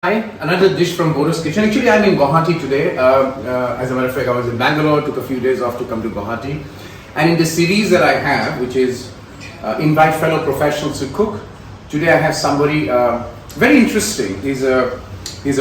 Hi, another dish from Bordo's kitchen. Actually, I'm in Guwahati today. As a matter of fact, I was in Bangalore, took a few days off to come to Guwahati. And in the series that I have, which is invite fellow professionals to cook, today I have somebody very interesting. He's a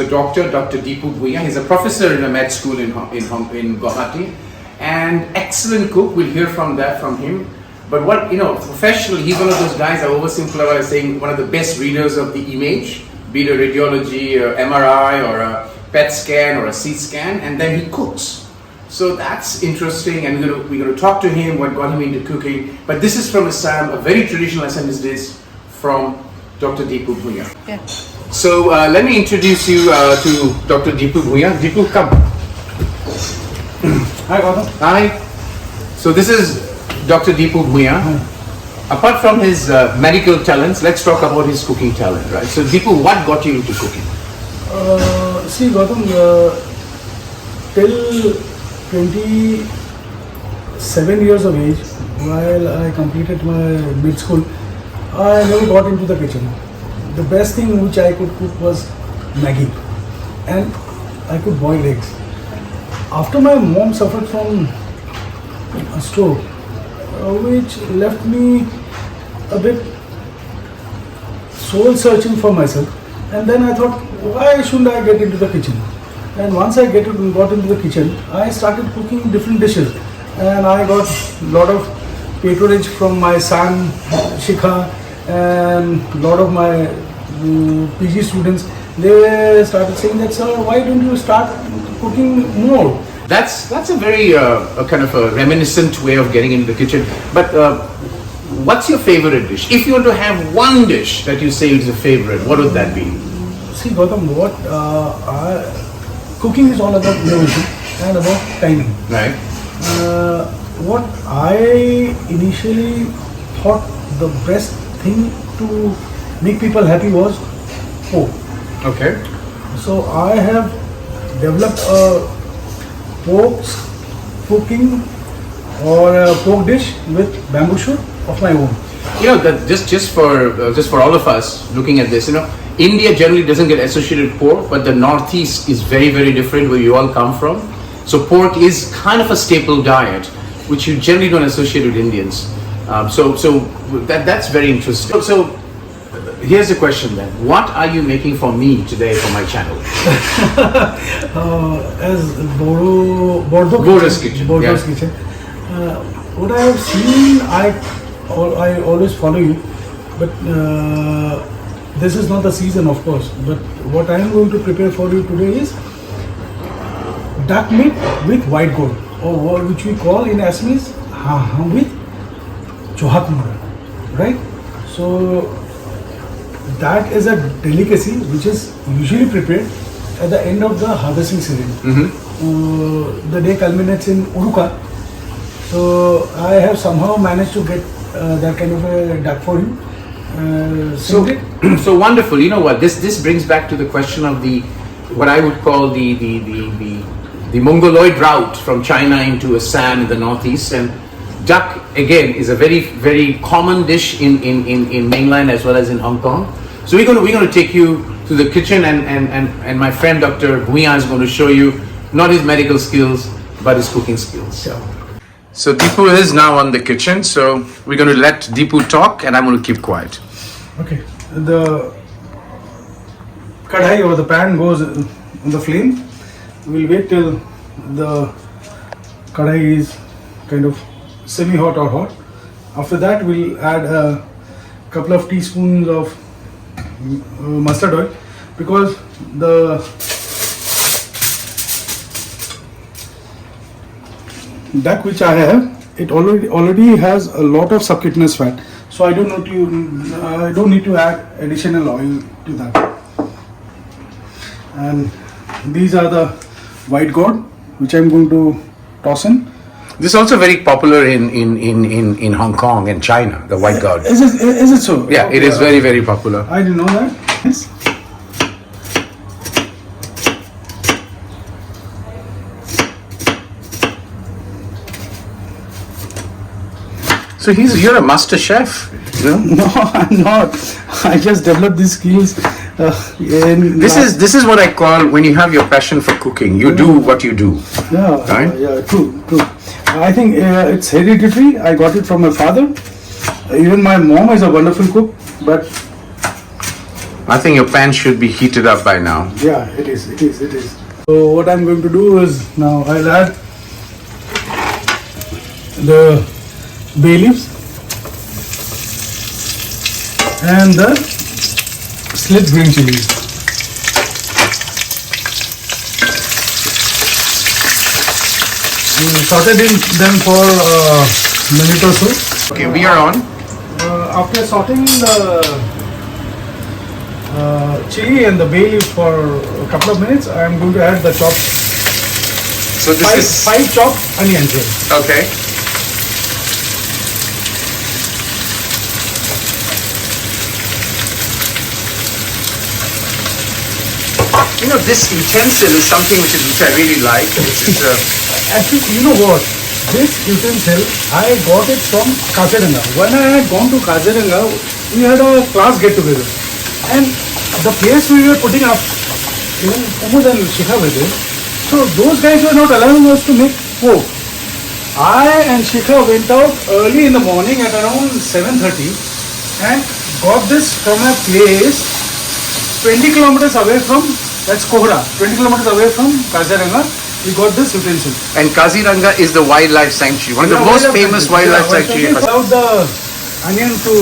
doctor, Dr. Dipu Bhuyan. He's a professor in a med school in Guwahati, and excellent cook. We'll hear from him. But professionally, he's one of those guys. I oversimplify by saying one of the best readers of the image, be it a radiology, or MRI, or a PET scan, or a CT scan, and then he cooks. So that's interesting, and we're going to talk to him, what got him into cooking. But this is from Assam, a very traditional Assamese dish from Dr. Dipu Bhuyan. Yeah. So let me introduce you to Dr. Dipu Bhuyan. Dipu, come. Hi, Gautam. Hi. So this is Dr. Dipu Bhuyan. Hi. Apart from his medical talents, let's talk about his cooking talent, right? So Dipu, what got you into cooking? See, Gautam, till 27 years of age, while I completed my mid school, I never got into the kitchen. The best thing which I could cook was Maggi, and I could boil eggs. After my mom suffered from a stroke, which left me a bit soul searching for myself, and then I thought, why shouldn't I get into the kitchen? And once I got into the kitchen, I started cooking different dishes, and I got a lot of patronage from my son Shikha, and a lot of my PG students. They started saying that, sir, why don't you start cooking more? That's a very a kind of a reminiscent way of getting into the kitchen. But what's your favorite dish? If you were to have one dish that you say is a favorite, what would that be? See, Gautam, cooking is all about innovation and about timing. Right. What I initially thought the best thing to make people happy was pork. Okay. So I have developed a pork cooking or a pork dish with bamboo shoot of my own. You know, that just for all of us looking at this, India generally doesn't get associated with pork, but the Northeast is very, very different where you all come from. So pork is kind of a staple diet, which you generally don't associate with Indians. So that's very interesting. So here's the question then: what are you making for me today for my channel? As Bordo's kitchen. Bordo's kitchen. What I have seen, I always follow you, but this is not the season, of course. But what I am going to prepare for you today is duck meat with white gold, or which we call in Assamese with chohat mura, right? So that is a delicacy which is usually prepared at the end of the harvesting season. Mm-hmm. The day culminates in Uruka. So I have somehow managed to get that kind of a duck for you. So wonderful. You know what? This brings back to the question of what I would call the Mongoloid route from China into Assam in the northeast, and duck again is a very, very common dish in mainland as well as in Hong Kong. So we're going to take you to the kitchen, and my friend Dr. Bhuyan is going to show you not his medical skills but his cooking skills. Sure. So Dipu is now on the kitchen, so we're going to let Dipu talk and I'm going to keep quiet. Okay. The kadhai or the pan goes on the flame. We'll wait till the kadhai is kind of semi-hot or hot. After that, we'll add a couple of teaspoons of mustard oil, because the duck which I have, it already has a lot of subcutaneous fat, so I don't need to add additional oil to that. And these are the white gourd which I'm going to toss in. This is also very popular in Hong Kong and China, the white gourd. Is it so? Yeah, it is very, very popular. I didn't know that. Yes. So you're a master chef, you know? No, I'm not. I just developed these skills This is what I call when you have your passion for cooking. You do what you do. Yeah, Right? yeah, true. I think it's hereditary. I got it from my father. Even my mom is a wonderful cook, but I think your pan should be heated up by now. yeah, it is. So what I'm going to do is now I'll add the bay leaves and the slit green chilies. We sauteed in them for a minute or so. Okay, we are on. After sauteing the chili and the bay leaves for a couple of minutes, I am going to add the chopped So this is five chopped onions here. okay. You know, this utensil is something which I really like. It's Actually, you know what? This utensil, I got it from Kaziranga. When I had gone to Kaziranga, we had a class get together. And the place we were putting up, you know, Umud and Shikha were there. So those guys were not allowing us to make pork. I and Shikha went out early in the morning at around 7:30 and got this from a place 20 kilometers away from, that's Kohra, 20 kilometers away from Kaziranga. We got this utensil. and Kaziranga is the wildlife sanctuary, one of the most famous wildlife sanctuaries. Allow the onion to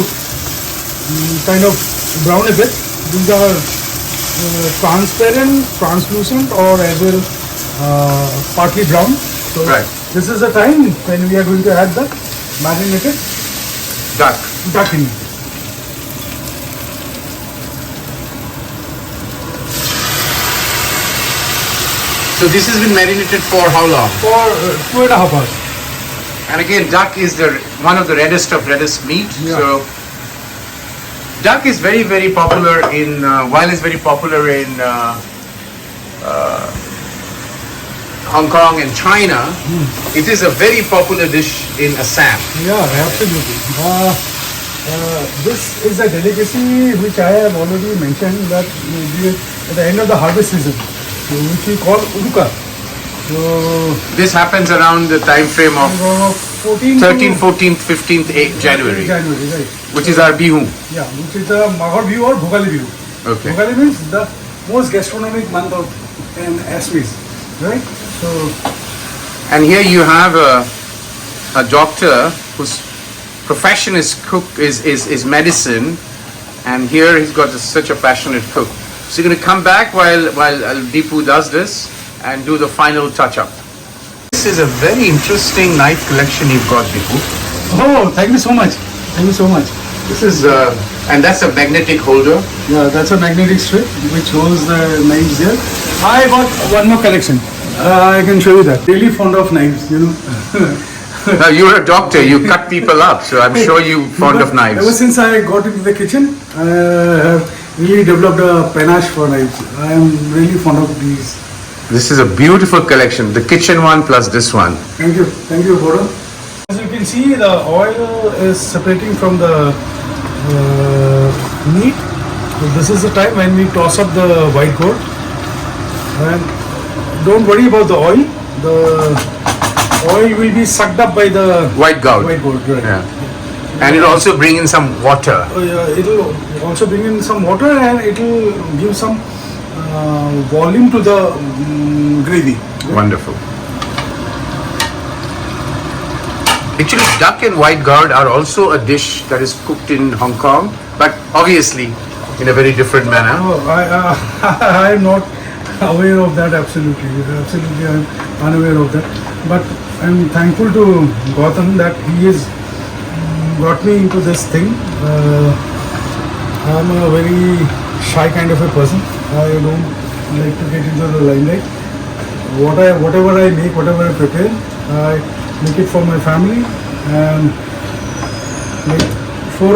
kind of brown a bit. These are transparent, translucent, or as well partly brown. So Right. this is the time when we are going to add the marinated duck in. So this has been marinated for how long? For 2.5 hours. And again, duck is one of the reddest of reddest meat. Yeah. So duck is very popular in while it's very popular in Hong Kong and China. It is a very popular dish in Assam. Yeah, absolutely. This is a delicacy which I have already mentioned that at the end of the harvest season, which we call Uruka. So This happens around the time frame of 13th, 14th, 15th, January, January, right? which is our Bihu. Yeah, which is the Maghar Bihu or Bhogali Bihu. Okay. Bhogali means the most gastronomic month of in Assamese, right? So And here you have a doctor whose profession is is medicine, and here he's got such a passionate cook. So you're going to come back while Dipu does this and do the final touch up. This is a very interesting knife collection you've got, Dipu. oh, thank you so much. Thank you so much. This is and that's a magnetic holder. Yeah, that's a magnetic strip which holds the knives there. I got one more collection. I can show you that. Really fond of knives, you know. Now you're a doctor, you cut people up, so I'm sure you're fond of Ever knives. since I got into the kitchen, I have really developed a panache for knives. I am really fond of these. This is a beautiful collection, the kitchen one plus this one. Thank you, Bordo. As you can see, the oil is separating from the meat. So this is the time when we toss up the white gourd. And don't worry about the oil. The oil will be sucked up by the White gourd. right? Yeah. And it'll also bring in some water. It'll also bring in some water and it'll give some volume to the gravy. Wonderful. Actually, duck and white gourd are also a dish that is cooked in Hong Kong, but obviously in a very different manner. Oh, I am not aware of that. Absolutely, I'm unaware of that. But I'm thankful to Gautam that he has got me into this thing. I'm a very shy kind of a person. I don't like to get into the limelight. Whatever I make, whatever I prepare, I make it for my family, and like four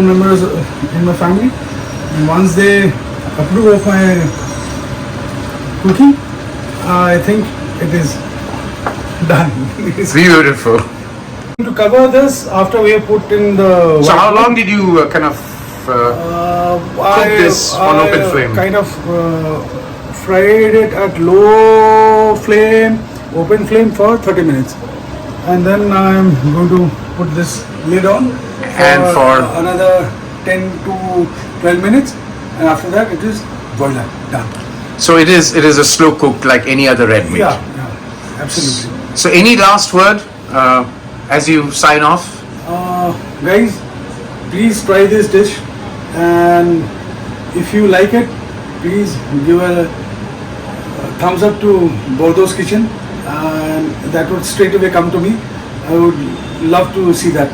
members in my family. And once they approve of my cooking, I think it is done. It's beautiful. To cover this, after we have put in the So how long did you kind of cooked this on open flame? Kind of fried it at low flame, open flame for 30 minutes. And then I'm going to put this lid on for another 10 to 12 minutes. And after that it is boiler, done. So it is a slow cooked like any other red meat. Yeah, absolutely. So any last word as you sign off? Guys, please try this dish, and if you like it, please give a thumbs up to Bordo's kitchen, and that would straight away come to me. I would love to see that.